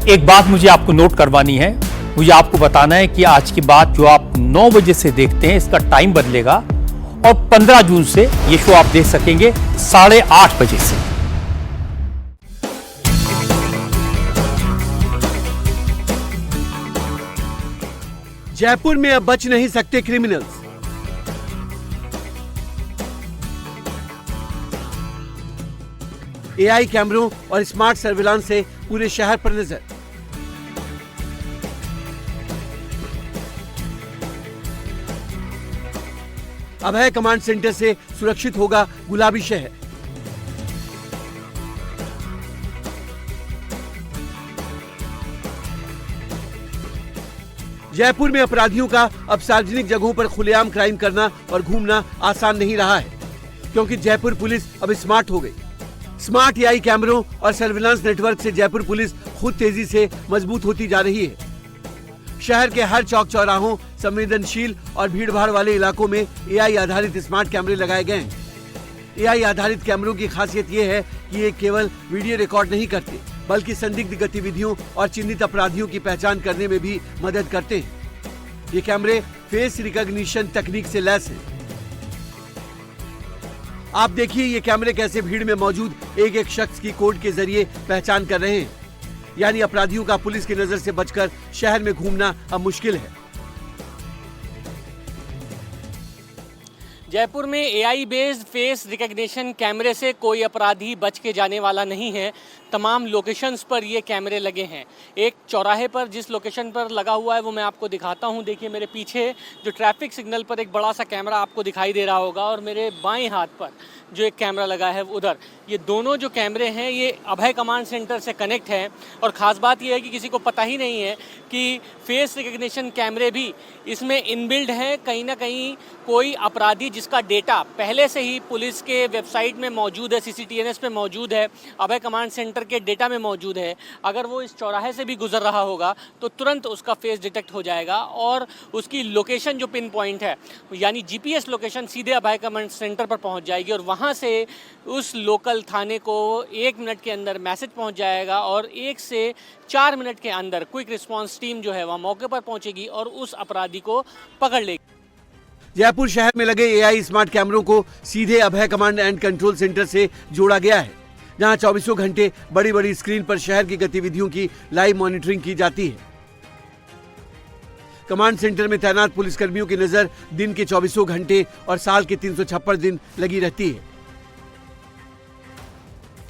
एक बात मुझे आपको नोट करवानी है, मुझे आपको बताना है कि आज की बात जो आप 9 बजे से देखते हैं इसका टाइम बदलेगा और 15 जून से ये शो आप देख सकेंगे 8:30 बजे से। जयपुर में अब बच नहीं सकते क्रिमिनल्स। एआई कैमरों और स्मार्ट सर्विलांस से पूरे शहर पर नजर। अभय कमांड सेंटर से सुरक्षित होगा गुलाबी शहर। जयपुर में अपराधियों का अब सार्वजनिक जगहों पर खुलेआम क्राइम करना और घूमना आसान नहीं रहा है, क्योंकि जयपुर पुलिस अब स्मार्ट हो गई। स्मार्ट एआई कैमरों और सर्विलांस नेटवर्क से जयपुर पुलिस खुद तेजी से मजबूत होती जा रही है। शहर के हर चौक चौराहों, संवेदनशील और भीड़भाड़ वाले इलाकों में एआई आधारित स्मार्ट कैमरे लगाए गए हैं। एआई आधारित कैमरों की खासियत यह है कि ये केवल वीडियो रिकॉर्ड नहीं करते, बल्कि संदिग्ध गतिविधियों और चिन्हित अपराधियों की पहचान करने में भी मदद करते हैं। ये कैमरे फेस रिकॉग्निशन तकनीक से लैस हैं। आप देखिए ये कैमरे कैसे भीड़ में मौजूद एक एक शख्स की कोड के जरिए पहचान कर रहे हैं। यानी अपराधियों का पुलिस की नजर से बचकर शहर में घूमना अब मुश्किल है। जयपुर में एआई बेस्ड फेस रिकग्निशन कैमरे से कोई अपराधी बच के जाने वाला नहीं है। तमाम लोकेशंस पर ये कैमरे लगे हैं। एक चौराहे पर जिस लोकेशन पर लगा हुआ है वो मैं आपको दिखाता हूँ। देखिए मेरे पीछे जो ट्रैफिक सिग्नल पर एक बड़ा सा कैमरा आपको दिखाई दे रहा होगा, और मेरे बाएं हाथ पर जो एक कैमरा लगा है उधर, ये दोनों जो कैमरे हैं ये अभय कमांड सेंटर से कनेक्ट हैं। और ख़ास बात यह है कि किसी को पता ही नहीं है कि फेस रिकग्निशन कैमरे भी इसमें इनबिल्ड हैं। कहीं ना कहीं कोई अपराधी जिसका डेटा पहले से ही पुलिस के वेबसाइट में मौजूद है, CCTNS पे मौजूद है, अभय कमांड सेंटर के डेटा में मौजूद है, अगर वो इस चौराहे से भी गुजर रहा होगा तो तुरंत उसका फेस डिटेक्ट हो जाएगा और उसकी लोकेशन जो पिन पॉइंट है यानी GPS लोकेशन सीधे अभय कमांड सेंटर पर पहुंच जाएगी, और वहां से उस लोकल थाने को 1 मिनट के अंदर मैसेज पहुंच जाएगा और 1 से 4 मिनट के अंदर क्विक रिस्पांस टीम जो है वहाँ मौके पर पहुंचेगी और उस अपराधी को पकड़ लेगी। जयपुर शहर में लगे एआई स्मार्ट कैमरों को सीधे अभय कमांड एंड कंट्रोल सेंटर से जोड़ा गया है, जहां 24 घंटे बड़ी बड़ी स्क्रीन पर शहर की गतिविधियों की लाइव मॉनिटरिंग की जाती है। कमांड सेंटर में तैनात पुलिसकर्मियों की नजर दिन के 24 घंटे और साल के 356 दिन लगी रहती है।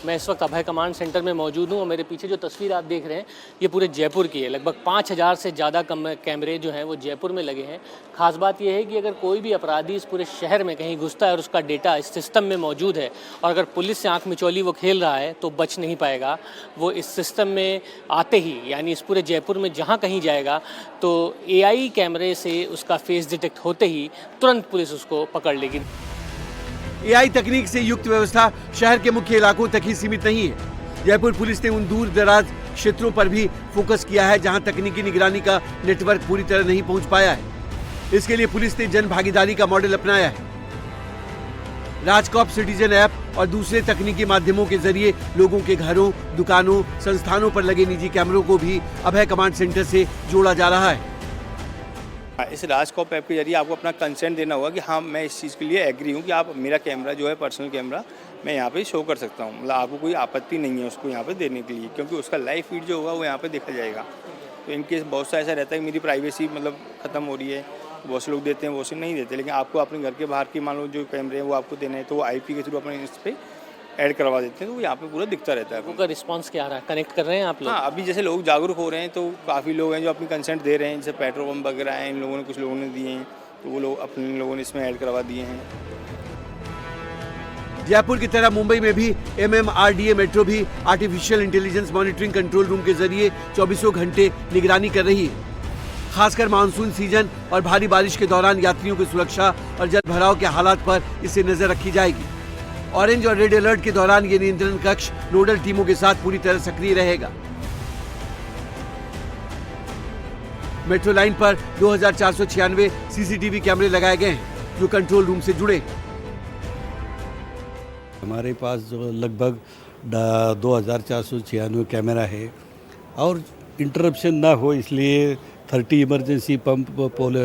मैं इस वक्त अभय कमांड सेंटर में मौजूद हूँ और मेरे पीछे जो तस्वीर आप देख रहे हैं ये पूरे जयपुर की है। लगभग 5000 से ज़्यादा कैमरे जो हैं वो जयपुर में लगे हैं। खास बात यह है कि अगर कोई भी अपराधी इस पूरे शहर में कहीं घुसता है और उसका डेटा इस सिस्टम में मौजूद है और अगर पुलिस से आंख मिचौली वो खेल रहा है तो बच नहीं पाएगा। वो इस सिस्टम में आते ही यानी इस पूरे जयपुर में जहाँ कहीं जाएगा तो AI कैमरे से उसका फेस डिटेक्ट होते ही तुरंत पुलिस उसको पकड़ लेगी। एआई तकनीक से युक्त व्यवस्था शहर के मुख्य इलाकों तक ही सीमित नहीं है। जयपुर पुलिस ने उन दूर दराज क्षेत्रों पर भी फोकस किया है जहां तकनीकी निगरानी का नेटवर्क पूरी तरह नहीं पहुंच पाया है। इसके लिए पुलिस ने जन भागीदारी का मॉडल अपनाया है। राजकॉप सिटीजन ऐप और दूसरे तकनीकी माध्यमों के जरिए लोगों के घरों, दुकानों, संस्थानों पर लगे निजी कैमरों को भी अभय कमांड सेंटर से जोड़ा जा रहा है। इस राजकॉप ऐप के जरिए आपको अपना कंसेंट देना होगा कि हाँ मैं इस चीज़ के लिए एग्री हूँ कि आप मेरा कैमरा जो है पर्सनल कैमरा मैं यहाँ पे शो कर सकता हूँ। मतलब आपको कोई आपत्ति नहीं है उसको यहाँ पे देने के लिए, क्योंकि उसका लाइव फीड जो होगा वो यहाँ पे देखा जाएगा। तो इनकेस बहुत सा ऐसा रहता है कि मेरी प्राइवेसी मतलब ख़त्म हो रही है, बहुत से लोग देते हैं, बहुत से नहीं देते, लेकिन आपको अपने घर के बाहर की मान लो जो कैमरे हैं वो आपको देना है तो वो IP के थ्रू अपने इस पर ऐड करवा देते हैं, तो यहाँ पे पूरा दिखता रहता है। उनका रिस्पांस क्या आ रहा है? कनेक्ट कर रहे हैं आप लोग? हाँ, अभी जैसे लोग जागरूक हो रहे हैं तो काफ़ी लोग हैं जो अपनी कंसेंट दे रहे हैं। जैसे पेट्रोल पंप वगैरह हैं, इन लोगों ने कुछ लोगों ने दिए हैं तो वो लोग अपने लोगों ने इसमें ऐड करवा दिए हैं। जयपुर की तरह मुंबई में भी MMRDA मेट्रो भी artificial intelligence monitoring control room के जरिए 24 घंटे निगरानी कर रही है। खासकर मानसून सीजन और भारी बारिश के दौरान यात्रियों की सुरक्षा और जल भराव के हालात पर इससे नजर रखी जाएगी। ऑरेंज और रेड अलर्ट के दौरान ये नियंत्रण कक्ष नोडल टीमों के साथ पूरी तरह सक्रिय रहेगा। मेट्रो लाइन पर 2496 CCTV कैमरे लगाए गए हैं जो कंट्रोल रूम से जुड़े। हमारे पास जो लगभग 2496 कैमरा है और इंटरप्शन ना हो इसलिए 30 इमरजेंसी पंप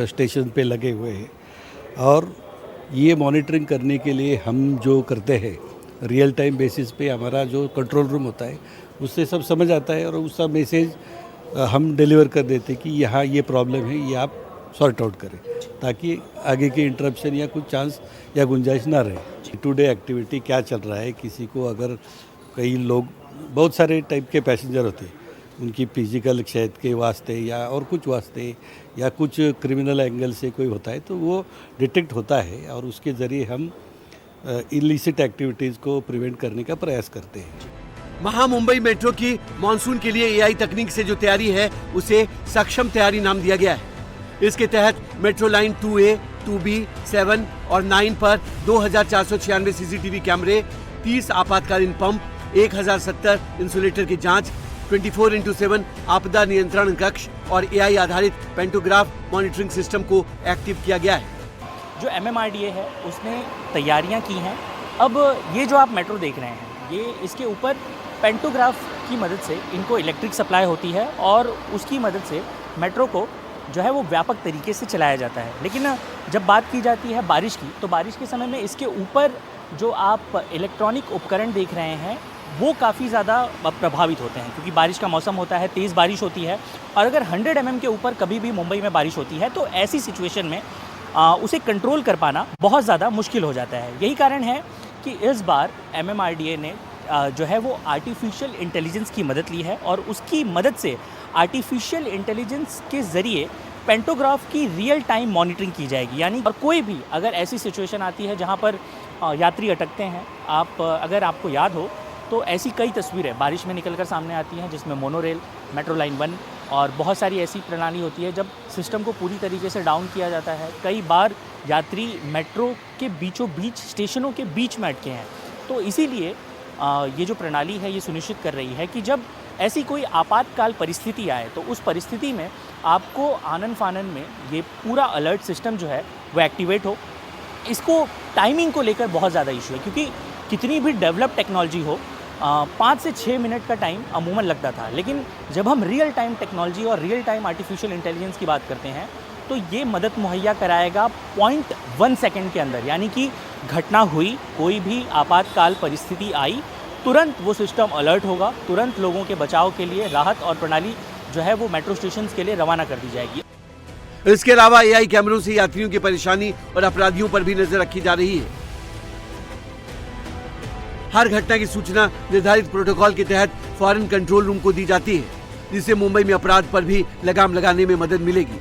स्टेशन पे लगे हुए हैं और ये मॉनिटरिंग करने के लिए हम जो करते हैं रियल टाइम बेसिस पे हमारा जो कंट्रोल रूम होता है उससे सब समझ आता है और उसका मैसेज हम डिलीवर कर देते हैं कि यहाँ ये प्रॉब्लम है, ये आप सॉर्ट आउट करें ताकि आगे की इंटरप्शन या कुछ चांस या गुंजाइश ना रहे। टुडे एक्टिविटी क्या चल रहा है, किसी को अगर कई लोग बहुत सारे टाइप के पैसेंजर होते हैं उनकी फिजिकल क्षत के वास्ते या और कुछ वास्ते या कुछ क्रिमिनल एंगल से कोई होता है तो वो डिटेक्ट होता है और उसके ज़रिए हम इलिसिट एक्टिविटीज़ को प्रिवेंट करने का प्रयास करते हैं। महामुंबई मेट्रो की मॉनसून के लिए एआई तकनीक से जो तैयारी है उसे सक्षम तैयारी नाम दिया गया है। इसके तहत मेट्रो लाइन 2A, 2B, 7 और 9 पर 2496 सीसीटीवी कैमरे, 30 आपातकालीन पंप, 1070 इंसुलेटर की जांच, 24/7 आपदा नियंत्रण कक्ष और एआई आधारित पेंटोग्राफ मॉनिटरिंग सिस्टम को एक्टिव किया गया है। जो MMRDA है उसने तैयारियां की हैं। अब ये जो आप मेट्रो देख रहे हैं ये इसके ऊपर पेंटोग्राफ की मदद से इनको इलेक्ट्रिक सप्लाई होती है और उसकी मदद से मेट्रो को जो है वो व्यापक तरीके से चलाया जाता है। लेकिन जब बात की जाती है बारिश की तो बारिश के समय में इसके ऊपर जो आप इलेक्ट्रॉनिक उपकरण देख रहे हैं वो काफ़ी ज़्यादा प्रभावित होते हैं क्योंकि बारिश का मौसम होता है, तेज़ बारिश होती है और अगर 100 mm के ऊपर कभी भी मुंबई में बारिश होती है तो ऐसी सिचुएशन में उसे कंट्रोल कर पाना बहुत ज़्यादा मुश्किल हो जाता है। यही कारण है कि इस बार MMRDA ने जो है वो आर्टिफिशियल इंटेलिजेंस की मदद ली है और उसकी मदद से आर्टिफिशियल इंटेलिजेंस के ज़रिए पेंटोग्राफ की रियल टाइम मॉनिटरिंग की जाएगी। यानी और कोई भी अगर ऐसी सिचुएशन आती है जहाँ पर यात्री अटकते हैं, अगर आपको याद हो तो ऐसी कई तस्वीरें बारिश में निकलकर सामने आती हैं जिसमें मोनोरेल, मेट्रो लाइन 1 और बहुत सारी ऐसी प्रणाली होती है जब सिस्टम को पूरी तरीके से डाउन किया जाता है। कई बार यात्री मेट्रो के बीचों बीच स्टेशनों के बीच में अटके हैं। तो इसीलिए ये जो प्रणाली है ये सुनिश्चित कर रही है कि जब ऐसी कोई आपातकाल परिस्थिति आए तो उस परिस्थिति में आपको आनन फानन में ये पूरा अलर्ट सिस्टम जो है वो एक्टिवेट हो। इसको टाइमिंग को लेकर बहुत ज़्यादा इशू है क्योंकि कितनी भी डेवलप टेक्नोलॉजी हो 5 से 6 मिनट का टाइम अमूमन लगता था, लेकिन जब हम रियल टाइम टेक्नोलॉजी और रियल टाइम आर्टिफिशियल इंटेलिजेंस की बात करते हैं तो ये मदद मुहैया कराएगा 0.1 सेकंड के अंदर। यानी कि घटना हुई, कोई भी आपातकाल परिस्थिति आई, तुरंत वो सिस्टम अलर्ट होगा, तुरंत लोगों के बचाव के लिए राहत और प्रणाली जो है वो मेट्रो स्टेशन के लिए रवाना कर दी जाएगी। इसके अलावा एआई कैमरों से यात्रियों की परेशानी और अपराधियों पर भी नजर रखी जा रही है। हर घटना की सूचना निर्धारित प्रोटोकॉल के तहत फॉरेन कंट्रोल रूम को दी जाती है जिससे मुंबई में अपराध पर भी लगाम लगाने में मदद मिलेगी।